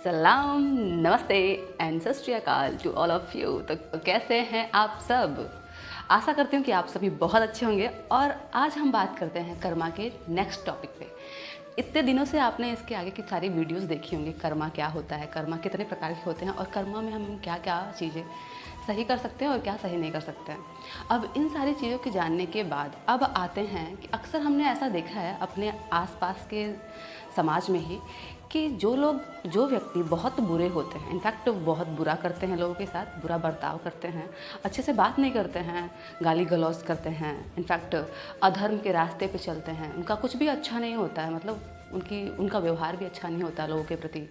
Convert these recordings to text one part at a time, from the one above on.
सलाम, नमस्ते एंड सत श्री अकाल टू ऑल ऑफ यू। तो कैसे हैं आप सब? आशा करती हूँ कि आप सभी बहुत अच्छे होंगे। और आज हम बात करते हैं कर्मा के नेक्स्ट टॉपिक पे। इतने दिनों से आपने इसके आगे की सारी वीडियोस देखी होंगी, कर्मा क्या होता है, कर्मा कितने प्रकार के होते हैं और कर्मा में हम क्या क्या चीज़ें सही कर सकते हैं और क्या सही नहीं कर सकते हैं। अब इन सारी चीज़ों के जानने के बाद अब आते हैं कि अक्सर हमने ऐसा देखा है अपने आसपास के समाज में ही कि जो व्यक्ति बहुत बुरे होते हैं, इनफैक्ट बहुत बुरा करते हैं, लोगों के साथ बुरा बर्ताव करते हैं, अच्छे से बात नहीं करते हैं, गाली गलौज करते हैं, इनफैक्ट अधर्म के रास्ते पे चलते हैं, उनका कुछ भी अच्छा नहीं होता है, मतलब उनका व्यवहार भी अच्छा नहीं होता लोगों के प्रति,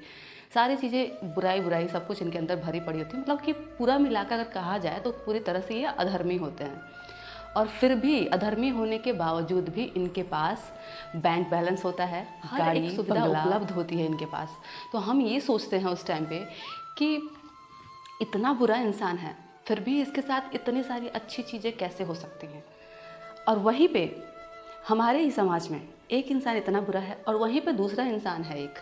सारी चीज़ें बुराई सब कुछ इनके अंदर भरी पड़ी होती है। मतलब कि पूरा मिलाकर अगर कहा जाए तो पूरी तरह से ये अधर्मी होते हैं। और फिर भी अधर्मी होने के बावजूद भी इनके पास बैंक बैलेंस होता है, गाड़ी सुविधा उपलब्ध होती है इनके पास। तो हम ये सोचते हैं उस टाइम पे कि इतना बुरा इंसान है फिर भी इसके साथ इतनी सारी अच्छी चीज़ें कैसे हो सकती हैं। और वहीं पे हमारे ही समाज में एक इंसान इतना बुरा है और वहीं पे दूसरा इंसान है एक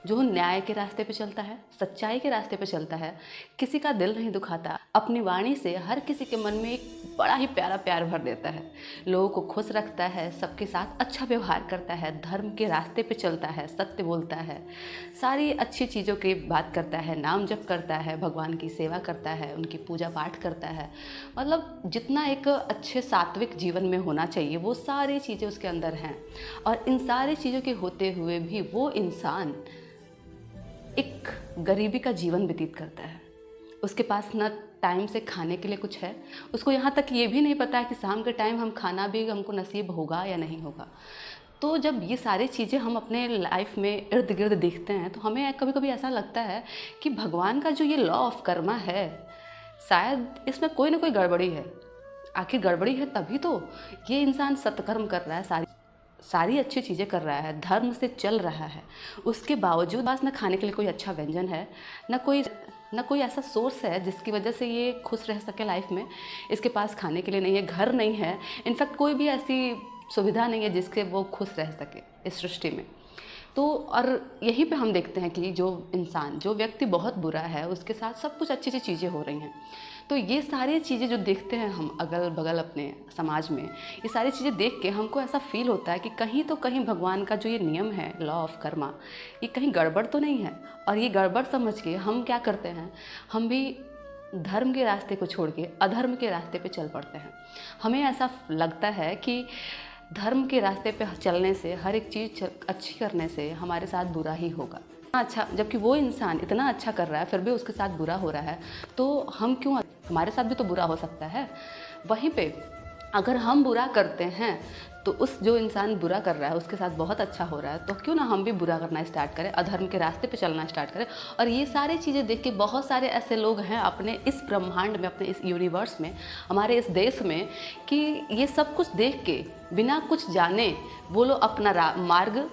जो न्याय के रास्ते पे चलता है, सच्चाई के रास्ते पे चलता है, किसी का दिल नहीं दुखाता, अपनी वाणी से हर किसी के मन में एक बड़ा ही प्यारा प्यार भर देता है, लोगों को खुश रखता है, सबके साथ अच्छा व्यवहार करता है, धर्म के रास्ते पे चलता है, सत्य बोलता है, सारी अच्छी चीज़ों की बात करता है, नाम जप करता है, भगवान की सेवा करता है, उनकी पूजा पाठ करता है। मतलब जितना एक अच्छे सात्विक जीवन में होना चाहिए वो सारी चीज़ें उसके अंदर हैं। और इन सारी चीज़ों के होते हुए भी वो इंसान एक गरीबी का जीवन व्यतीत करता है। उसके पास ना टाइम से खाने के लिए कुछ है, उसको यहाँ तक ये भी नहीं पता है कि शाम के टाइम हम खाना भी हमको नसीब होगा या नहीं होगा। तो जब ये सारी चीज़ें हम अपने लाइफ में इर्द गिर्द देखते हैं तो हमें कभी कभी ऐसा लगता है कि भगवान का जो ये लॉ ऑफ कर्मा है शायद इसमें कोई ना कोई गड़बड़ी है। आखिर गड़बड़ी है तभी तो ये इंसान सत्कर्म कर रहा है, सारी अच्छी चीज़ें कर रहा है, धर्म से चल रहा है, उसके बावजूद पास न खाने के लिए कोई अच्छा व्यंजन है, न कोई ऐसा सोर्स है जिसकी वजह से ये खुश रह सके लाइफ में। इसके पास खाने के लिए नहीं है, घर नहीं है, इनफैक्ट कोई भी ऐसी सुविधा नहीं है जिससे वो खुश रह सके इस सृष्टि में। तो और यहीं पे हम देखते हैं कि जो व्यक्ति बहुत बुरा है उसके साथ सब कुछ अच्छी अच्छी चीज़ें हो रही हैं। तो ये सारी चीज़ें जो देखते हैं हम अगल बगल अपने समाज में, ये सारी चीज़ें देख के हमको ऐसा फील होता है कि कहीं तो कहीं भगवान का जो ये नियम है लॉ ऑफ कर्मा, ये कहीं गड़बड़ तो नहीं है। और ये गड़बड़ समझ के हम क्या करते हैं, हम भी धर्म के रास्ते को छोड़ के अधर्म के रास्ते पे चल पड़ते हैं। हमें ऐसा लगता है कि धर्म के रास्ते पे चलने से, हर एक चीज़ अच्छी करने से हमारे साथ बुरा ही होगा। अच्छा, जबकि वो इंसान इतना अच्छा कर रहा है फिर भी उसके साथ बुरा हो रहा है, तो हम क्यों, हमारे साथ भी तो बुरा हो सकता है। वहीं पे अगर हम बुरा करते हैं तो उस जो इंसान बुरा कर रहा है उसके साथ बहुत अच्छा हो रहा है, तो क्यों ना हम भी बुरा करना स्टार्ट करें, अधर्म के रास्ते पे चलना स्टार्ट करें। और ये सारी चीज़ें देख के बहुत सारे ऐसे लोग हैं अपने इस ब्रह्मांड में, अपने इस यूनिवर्स में, हमारे इस देश में, कि ये सब कुछ देख के बिना कुछ जाने वो लोग अपना मार्ग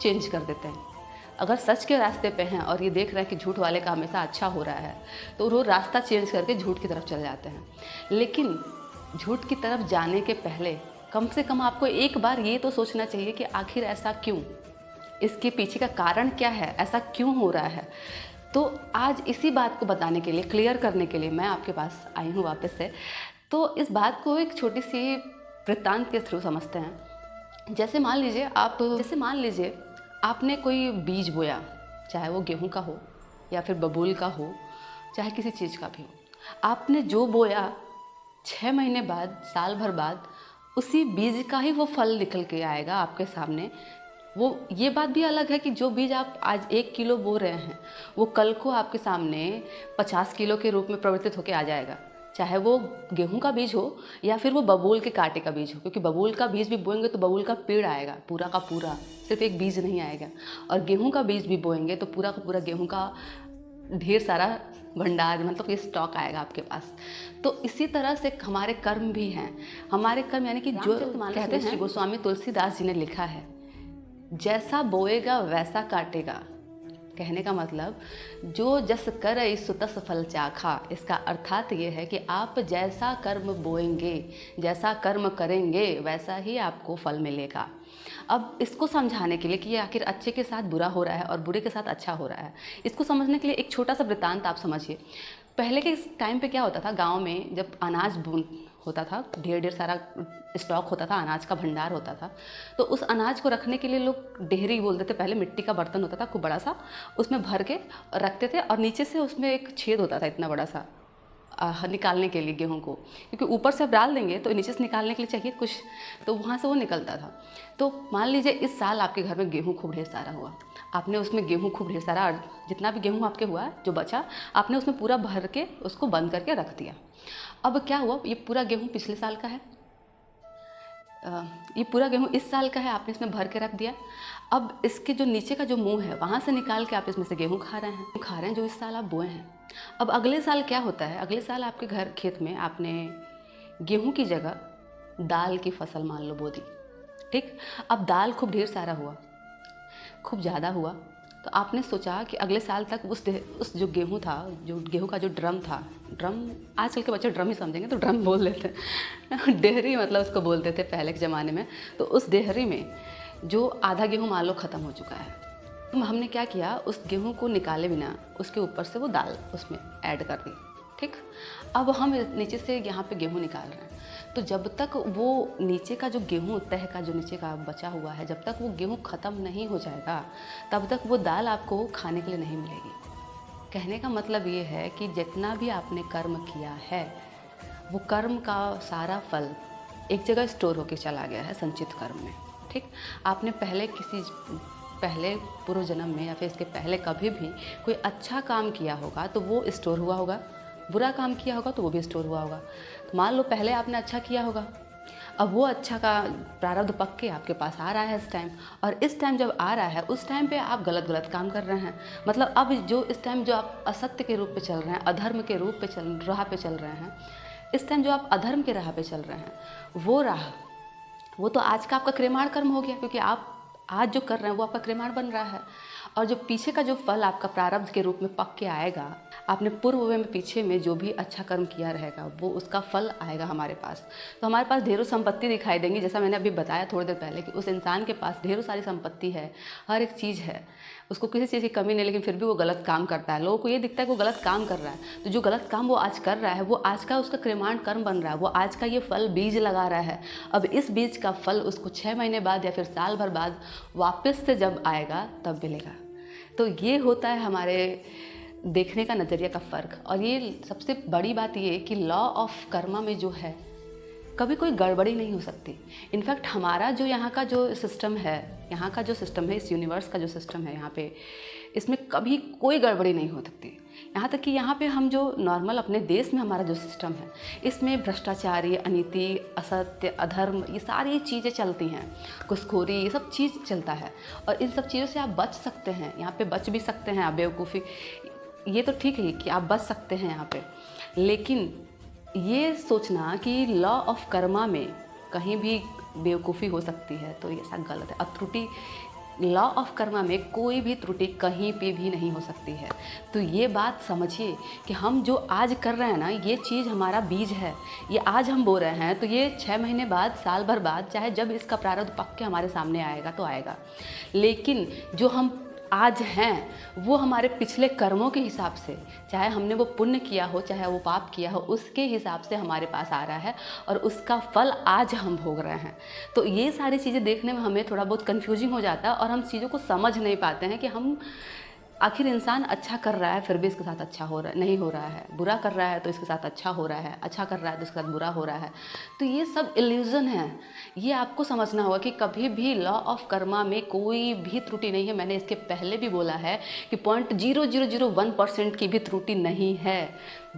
चेंज कर देते हैं। अगर सच के रास्ते पे हैं और ये देख रहे हैं कि झूठ वाले का हमेशा अच्छा हो रहा है तो वो रास्ता चेंज करके झूठ की तरफ चले जाते हैं। लेकिन झूठ की तरफ जाने के पहले कम से कम आपको एक बार ये तो सोचना चाहिए कि आखिर ऐसा क्यों, इसके पीछे का कारण क्या है, ऐसा क्यों हो रहा है। तो आज इसी बात को बताने के लिए, क्लियर करने के लिए मैं आपके पास आई हूँ वापस से। तो इस बात को एक छोटी सी वृत्तांत के थ्रू समझते हैं। जैसे मान लीजिए आपने कोई बीज बोया, चाहे वो गेहूं का हो या फिर बबूल का हो, चाहे किसी चीज़ का भी हो। आपने जो बोया 6 महीने बाद, साल भर बाद उसी बीज का ही वो फल निकल के आएगा आपके सामने। वो ये बात भी अलग है कि जो बीज आप आज 1 किलो बो रहे हैं वो कल को आपके सामने 50 किलो के रूप में परिवर्तित होकर आ जाएगा, चाहे वो गेहूं का बीज हो या फिर वो बबूल के कांटे का बीज हो। क्योंकि बबूल का बीज भी बोएंगे तो बबूल का पेड़ आएगा पूरा का पूरा, सिर्फ एक बीज नहीं आएगा। और गेहूं का बीज भी बोएंगे तो पूरा का पूरा गेहूं का ढेर सारा भंडार, मतलब ये स्टॉक आएगा आपके पास। तो इसी तरह से हमारे कर्म भी हैं। हमारे कर्म यानी कि जो कहते हैं, श्री गोस्वामी तुलसीदास जी ने लिखा है, जैसा बोएगा वैसा काटेगा। कहने का मतलब जो जस कर सो तस फल चाखा। इसका अर्थात ये है कि आप जैसा कर्म बोएंगे, जैसा कर्म करेंगे, वैसा ही आपको फल मिलेगा। अब इसको समझाने के लिए कि ये आखिर अच्छे के साथ बुरा हो रहा है और बुरे के साथ अच्छा हो रहा है, इसको समझने के लिए एक छोटा सा वृत्तांत आप समझिए। पहले के टाइम पे क्या होता था, गांव में जब अनाज होता था, ढेर ढेर सारा स्टॉक होता था, अनाज का भंडार होता था, तो उस अनाज को रखने के लिए लोग डेहरी बोलते थे। पहले मिट्टी का बर्तन होता था खूब बड़ा सा, उसमें भर के रखते थे और नीचे से उसमें एक छेद होता था इतना बड़ा सा निकालने के लिए गेहूं को, क्योंकि ऊपर से आप डाल देंगे तो नीचे से निकालने के लिए चाहिए कुछ, तो वहाँ से वो निकलता था। तो मान लीजिए इस साल आपके घर में गेहूं खूब ढेर सारा हुआ, आपने उसमें गेहूं खूब ढेर सारा, जितना भी गेहूं आपके हुआ जो बचा, आपने उसमें पूरा भर के उसको बंद करके रख दिया। अब क्या हुआ, ये पूरा गेहूं पिछले साल का है, ये पूरा गेहूं इस साल का है, आपने इसमें भर के रख दिया। अब इसके जो नीचे का जो मुंह है वहाँ से निकाल के आप इसमें से गेहूं खा रहे हैं जो इस साल आप बोए हैं। अब अगले साल क्या होता है, अगले साल आपके घर खेत में आपने गेहूं की जगह दाल की फसल मान लो बो दी, ठीक। अब दाल खूब ढेर सारा हुआ, खूब ज़्यादा हुआ, तो आपने सोचा कि अगले साल तक उस जो गेहूं था, जो गेहूं का जो ड्रम था, ड्रम आजकल के बच्चे ड्रम ही समझेंगे तो ड्रम बोल देते हैं डेहरी मतलब उसको बोलते थे पहले के ज़माने में। तो उस डेहरी में जो आधा गेहूं मान लो ख़त्म हो चुका है, तो हमने क्या किया, उस गेहूं को निकाले बिना उसके ऊपर से वो दाल उसमें ऐड कर दी, ठीक। अब हम नीचे से यहाँ पे गेहूं निकाल रहे हैं, तो जब तक वो नीचे का जो गेहूं, तह का जो नीचे का बचा हुआ है, जब तक वो गेहूं ख़त्म नहीं हो जाएगा तब तक वो दाल आपको खाने के लिए नहीं मिलेगी। कहने का मतलब ये है कि जितना भी आपने कर्म किया है वो कर्म का सारा फल एक जगह स्टोर होकर चला गया है संचित कर्म में, ठीक। आपने पहले पूर्व जन्म में या फिर इसके पहले कभी भी कोई अच्छा काम किया होगा तो वो स्टोर हुआ होगा, बुरा काम किया होगा तो वो भी स्टोर हुआ होगा। तो मान लो पहले आपने अच्छा किया होगा, अब वो अच्छा का प्रारब्ध पक के आपके पास आ रहा है इस टाइम, और इस टाइम जब आ रहा है उस टाइम पे आप गलत काम कर रहे हैं। मतलब अब जो इस टाइम जो आप असत्य के रूप पे चल रहे हैं, अधर्म के रूप पे राह पे चल रहे हैं, इस टाइम जो आप अधर्म के राह पे चल रहे हैं, वो राह वो तो आज का आपका क्रियमाण कर्म हो गया, क्योंकि आप आज जो कर रहे हैं वो आपका क्रियमाण बन रहा है। और जो पीछे का जो फल आपका प्रारब्ध के रूप में पक के आएगा, आपने पूर्व में पीछे में जो भी अच्छा कर्म किया रहेगा वो उसका फल आएगा हमारे पास। तो हमारे पास ढेरों संपत्ति दिखाई देंगी, जैसा मैंने अभी बताया थोड़ी देर पहले कि उस इंसान के पास ढेरों सारी संपत्ति है, हर एक चीज़ है, उसको किसी चीज़ की कमी नहीं, लेकिन फिर भी वो गलत काम करता है। लोगों को ये दिखता है कि वो गलत काम कर रहा है, तो जो गलत काम वो आज कर रहा है वो आज का उसका क्रियमाण कर्म बन रहा है, वो आज का ये फल बीज लगा रहा है। अब इस बीज का फल उसको 6 महीने बाद या फिर साल भर बाद वापस से जब आएगा तब मिलेगा। तो ये होता है हमारे देखने का नज़रिया का फ़र्क। और ये सबसे बड़ी बात ये कि लॉ ऑफ कर्मा में जो है कभी कोई गड़बड़ी नहीं हो सकती। इनफैक्ट हमारा जो यहाँ का जो सिस्टम है, यहाँ का जो सिस्टम है, इस यूनिवर्स का जो सिस्टम है यहाँ पे, इसमें कभी कोई गड़बड़ी नहीं हो सकती। यहाँ तक कि यहाँ पे हम जो नॉर्मल अपने देश में हमारा जो सिस्टम है, इसमें भ्रष्टाचारी, अनीति, असत्य, अधर्म, ये सारी चीज़ें चलती हैं, घुसखोरी, ये सब चीज़ चलता है। और इन सब चीज़ों से आप बच सकते हैं, यहाँ पे बच भी सकते हैं आप। बेवकूफ़ी ये तो ठीक है कि आप बच सकते हैं यहाँ पे, लेकिन ये सोचना कि लॉ ऑफ कर्मा में कहीं भी बेवकूफ़ी हो सकती है तो ये सब गलत है। और त्रुटि, लॉ ऑफ कर्मा में कोई भी त्रुटि कहीं पे भी नहीं हो सकती है। तो ये बात समझिए कि हम जो आज कर रहे हैं ना, ये चीज़ हमारा बीज है, ये आज हम बो रहे हैं, तो ये 6 महीने बाद, साल भर बाद, चाहे जब इसका प्रारब्ध पक के हमारे सामने आएगा तो आएगा। लेकिन जो हम आज हैं वो हमारे पिछले कर्मों के हिसाब से, चाहे हमने वो पुण्य किया हो चाहे वो पाप किया हो, उसके हिसाब से हमारे पास आ रहा है और उसका फल आज हम भोग रहे हैं। तो ये सारी चीज़ें देखने में हमें थोड़ा बहुत कन्फ्यूजिंग हो जाता है और हम चीज़ों को समझ नहीं पाते हैं कि हम आखिर इंसान अच्छा कर रहा है फिर भी इसके साथ अच्छा नहीं हो रहा है, बुरा कर रहा है तो इसके साथ अच्छा हो रहा है, अच्छा कर रहा है तो इसके साथ बुरा हो रहा है। तो ये सब इल्यूज़न है। ये आपको समझना होगा कि कभी भी लॉ ऑफ कर्मा में कोई भी त्रुटि नहीं है। मैंने इसके पहले भी बोला है कि 0.0001% की भी त्रुटि नहीं है।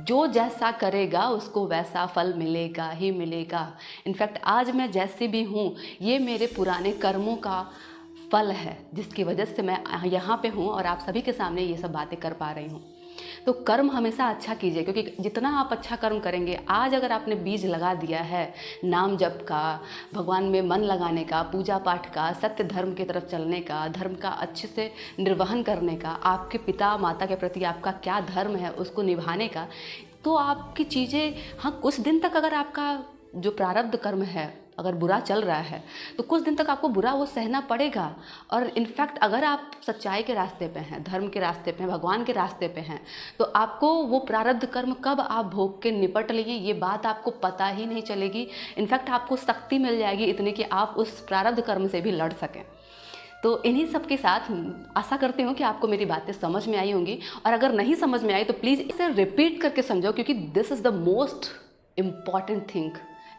जो जैसा करेगा उसको वैसा फल मिलेगा ही मिलेगा। इनफैक्ट आज मैं जैसी भी हूँ, ये मेरे पुराने कर्मों का फल है, जिसकी वजह से मैं यहाँ पे हूँ और आप सभी के सामने ये सब बातें कर पा रही हूँ। तो कर्म हमेशा अच्छा कीजिए, क्योंकि जितना आप अच्छा कर्म करेंगे, आज अगर आपने बीज लगा दिया है नाम जप का, भगवान में मन लगाने का, पूजा पाठ का, सत्य धर्म की तरफ चलने का, धर्म का अच्छे से निर्वहन करने का, आपके पिता माता के प्रति आपका क्या धर्म है उसको निभाने का, तो आपकी चीज़ें, हाँ कुछ दिन तक अगर आपका जो प्रारब्ध कर्म है अगर बुरा चल रहा है तो कुछ दिन तक आपको बुरा वो सहना पड़ेगा। और इनफैक्ट अगर आप सच्चाई के रास्ते पे हैं, धर्म के रास्ते पे हैं, भगवान के रास्ते पे हैं, तो आपको वो प्रारब्ध कर्म कब आप भोग के निपट लेंगे ये बात आपको पता ही नहीं चलेगी। इनफैक्ट आपको शक्ति मिल जाएगी इतनी कि आप उस प्रारब्ध कर्म से भी लड़ सकें। तो इन्हीं सब के साथ आशा करती हूँ कि आपको मेरी बातें समझ में आई होंगी, और अगर नहीं समझ में आई तो प्लीज़ इसे रिपीट करके समझो, क्योंकि this is the most important thing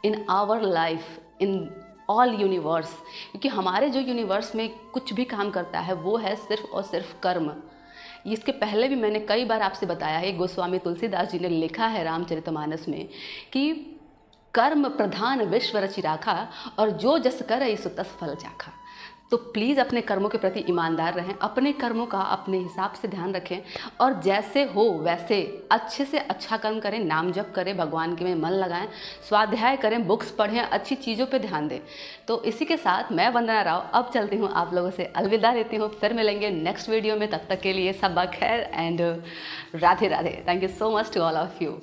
in our life, in all universe. क्योंकि हमारे जो यूनिवर्स में कुछ भी काम करता है वो है सिर्फ और सिर्फ कर्म। इसके पहले भी मैंने कई बार आपसे बताया है, गोस्वामी तुलसीदास जी ने लिखा है रामचरितमानस में कि कर्म प्रधान विश्व रचि राखा, और जो जस करइ सो तस फल चाखा। तो प्लीज़ अपने कर्मों के प्रति ईमानदार रहें, अपने कर्मों का अपने हिसाब से ध्यान रखें, और जैसे हो वैसे अच्छे से अच्छा कर्म करें, नाम जप करें, भगवान के में मन लगाएं, स्वाध्याय करें, बुक्स पढ़ें, अच्छी चीज़ों पे ध्यान दें। तो इसी के साथ मैं वंदना राव अब चलती हूँ, आप लोगों से अलविदा देती हूँ। फिर मिलेंगे नेक्स्ट वीडियो में, तब तक के लिए सब खैर and Radhe Radhe. Thank you so much to all of you.